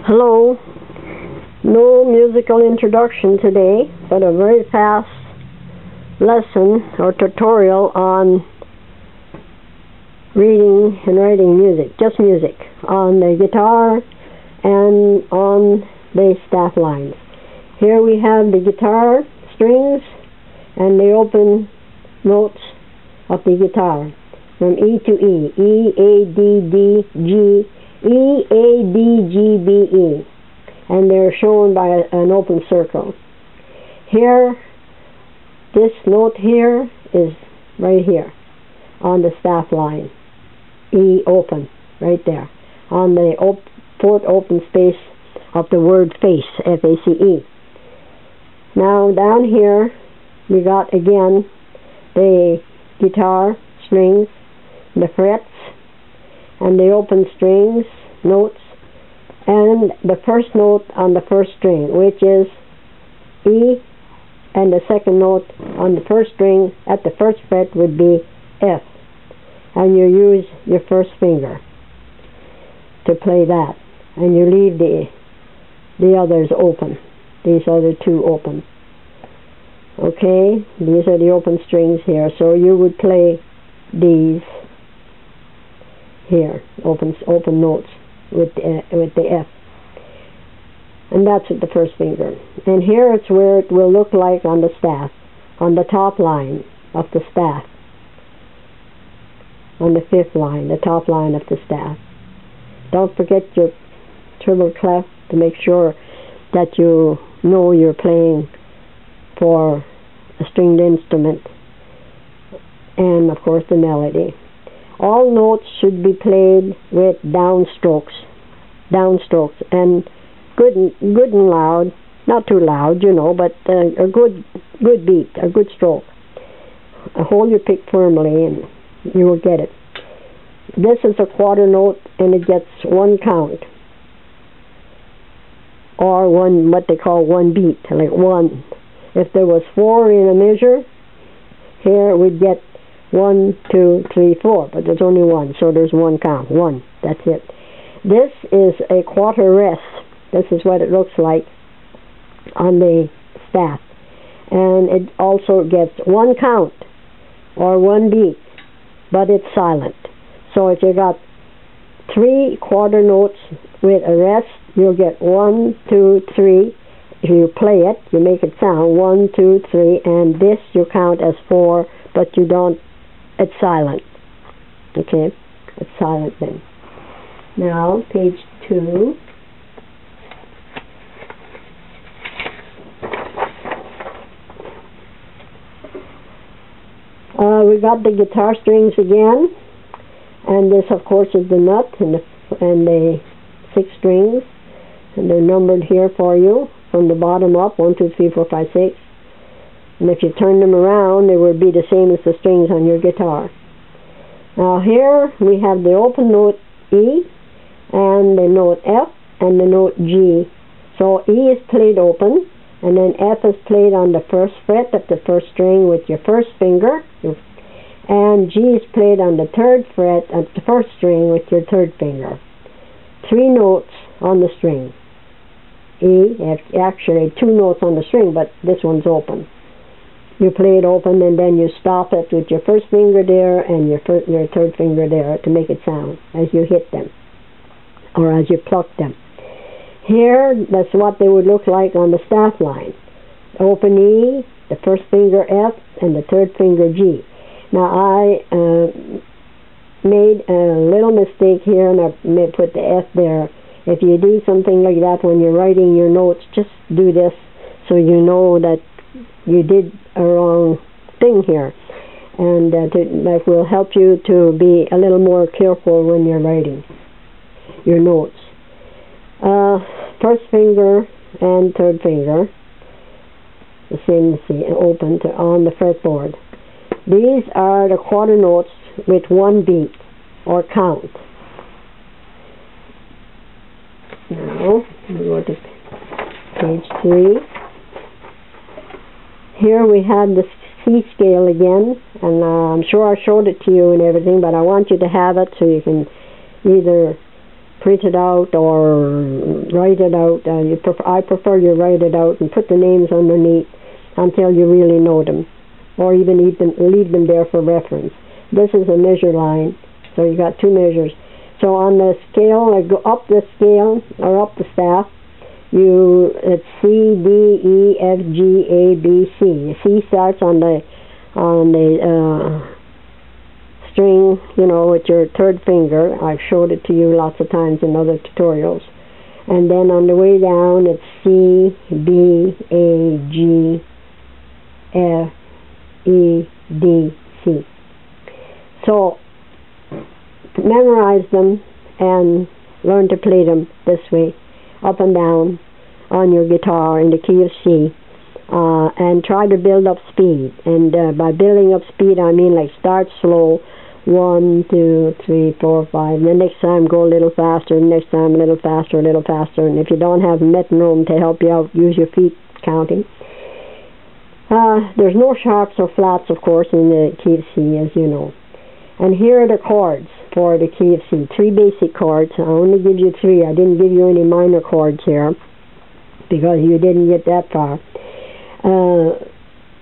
Hello. No musical introduction today, but a very fast lesson or tutorial on reading and writing music, just music, on the guitar and on the staff lines. Here we have the guitar strings and the open notes of the guitar from E to E, E, A, D, D, G, E, A, D, G, B, E, and they're shown by an open circle. Here, this note here is right here on the staff line, E open, right there, on the fourth open space of the word face, F-A-C-E. Now down here, we got again the guitar strings, the frets, and the open strings, notes, and the first note on the first string, which is E, and the second note on the first string at the first fret would be F, and you use your first finger to play that, and you leave the others open, these other two open. Okay, these are the open strings here, so you would play these here, open notes with the F, and that's with the first finger. And here it's where it will look like on the staff, on the top line of the staff, on the fifth line, the top line of the staff. Don't forget your treble clef to make sure that you know you're playing for a stringed instrument, and of course the melody. All notes should be played with downstrokes, and good and loud, not too loud, you know, but a good beat, a good stroke. Hold your pick firmly and you will get it. This is a quarter note and it gets one count, or what they call one beat, like one. If there was 4 in a measure, here we'd get 1, 2, 3, 4, but there's only 1, so there's one count, 1, that's it. This is a quarter rest. This is what it looks like on the staff, and it also gets one count or one beat, but it's silent. So if you got 3 quarter notes with a rest, you'll get 1, 2, 3. If you play it, you make it sound 1, 2, 3, and this you count as 4, but you don't. It's silent. Okay, it's silent then. Now, page 2. We got the guitar strings again, and this, of course, is the nut and the 6 strings, and they're numbered here for you from the bottom up, 1, 2, 3, 4, 5, 6. And if you turn them around, they will be the same as the strings on your guitar. Now here we have the open note E, and the note F, and the note G. So E is played open, and then F is played on the first fret of the first string with your first finger, and G is played on the third fret of the first string with your third finger. 3 notes on the string. E, actually 2 notes on the string, but this one's open. You play it open, and then you stop it with your first finger there and your third finger there to make it sound as you hit them or as you pluck them. Here, that's what they would look like on the staff line. Open E, the first finger F, and the third finger G. Now I made a little mistake here, and I may put the F there. If you do something like that when you're writing your notes, just do this so you know that you did a wrong thing here, and that will help you to be a little more careful when you're writing your notes. First finger and third finger, the same open on the fretboard. These are the quarter notes with one beat or count. Now we go to page 3. Here we have the C scale again, and I'm sure I showed it to you and everything, but I want you to have it so you can either print it out or write it out. I prefer you write it out and put the names underneath until you really know them, or even leave them there for reference. This is a measure line, so you got two measures. So on the scale, I go up the scale or up the staff. It's C, D, E, F, G, A, B, C. C starts on the string, with your third finger. I've showed it to you lots of times in other tutorials. And then on the way down, it's C, B, A, G, F, E, D, C. So memorize them and learn to play them this way, up and down on your guitar in the key of C, and try to build up speed. And by building up speed, I mean like start slow, 1, 2, 3, 4, 5. The next time go a little faster, next time a little faster, a little faster. And if you don't have a metronome to help you out, use your feet counting. There's no sharps or flats, of course, in the key of C, as you know. And here are the chords for the key of C. 3 basic chords. I only give you 3. I didn't give you any minor chords here because you didn't get that far.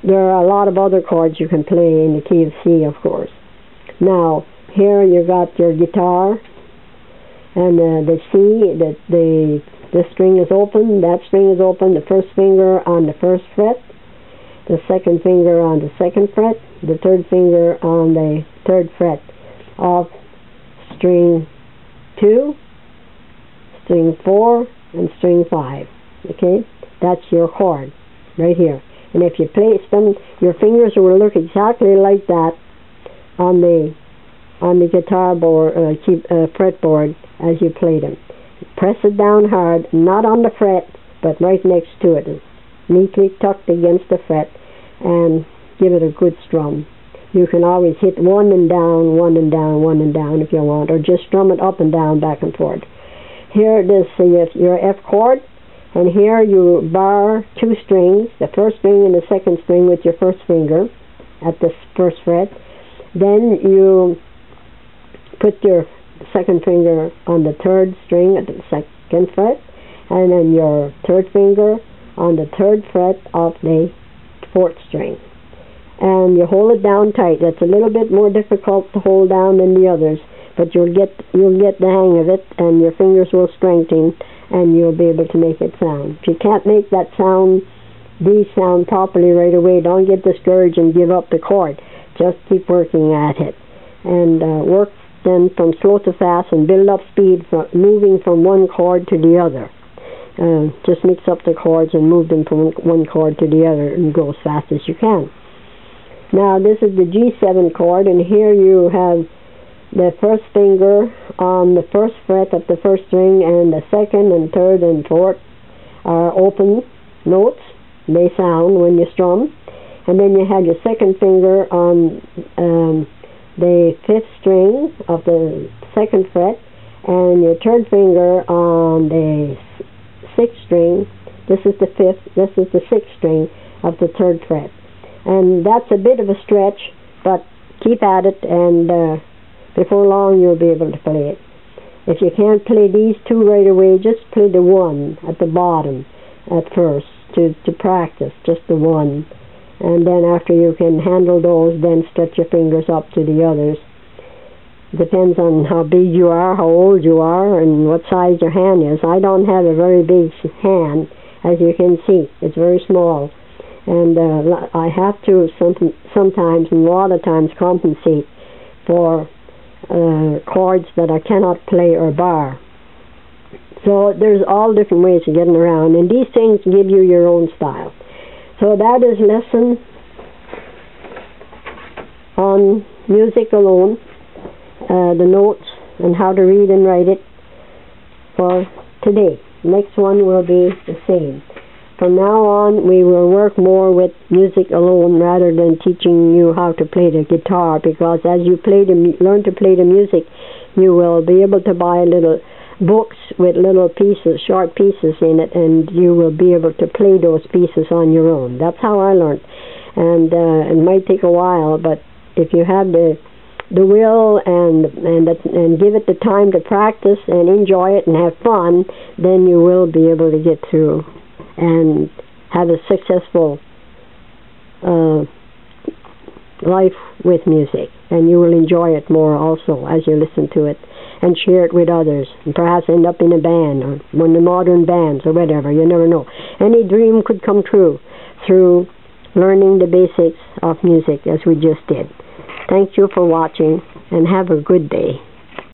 There are a lot of other chords you can play in the key of C, of course. Now, here you got your guitar, and the C, the string is open, that string is open, the first finger on the first fret, the second finger on the second fret, the third finger on the third fret of string 2, string 4, and string 5. Okay? That's your chord right here. And if you place them, your fingers will look exactly like that on the guitar board, fretboard as you play them. Press it down hard, not on the fret, but right next to it, neatly tucked against the fret, and give it a good strum. You can always hit 1 and down, 1 and down, 1 and down if you want, or just strum it up and down, back and forth. Here it is, your F chord, and here you bar 2 strings, the first string and the second string with your first finger at the first fret. Then you put your second finger on the third string at the second fret, and then your third finger on the third fret of the fourth string. And you hold it down tight. That's a little bit more difficult to hold down than the others, but you'll get the hang of it, and your fingers will strengthen, and you'll be able to make it sound. If you can't make that sound, these sound properly right away, don't get discouraged and give up the chord. Just keep working at it, and work then from slow to fast, and build up speed, moving from one chord to the other. Just mix up the chords and move them from one chord to the other, and go as fast as you can. Now this is the G7 chord, and here you have the first finger on the first fret of the first string, and the second and third and fourth are open notes. They sound when you strum. And then you have your second finger on the fifth string of the second fret, and your third finger on the sixth string. This is the fifth, this is the sixth string of the third fret. And that's a bit of a stretch, but keep at it, and before long you'll be able to play it. If you can't play these 2 right away, just play the 1 at the bottom at first to practice, just the 1. And then after you can handle those, then stretch your fingers up to the others. Depends on how big you are, how old you are, and what size your hand is. I don't have a very big hand, as you can see. It's very small. And I have to sometimes, and a lot of times, compensate for chords that I cannot play or bar. So there's all different ways of getting around, and these things give you your own style. So that is lesson on music alone, the notes and how to read and write it for today. Next one will be the same. From now on, we will work more with music alone rather than teaching you how to play the guitar, because as you learn to play the music, you will be able to buy little books with little pieces, short pieces in it, and you will be able to play those pieces on your own. That's how I learned. And it might take a while, but if you have the the will and give it the time to practice and enjoy it and have fun, then you will be able to get through and have a successful life with music, and you will enjoy it more also as you listen to it and share it with others, and perhaps end up in a band or one of the modern bands or whatever. You never know. Any dream could come true through learning the basics of music as we just did. Thank you for watching, and have a good day.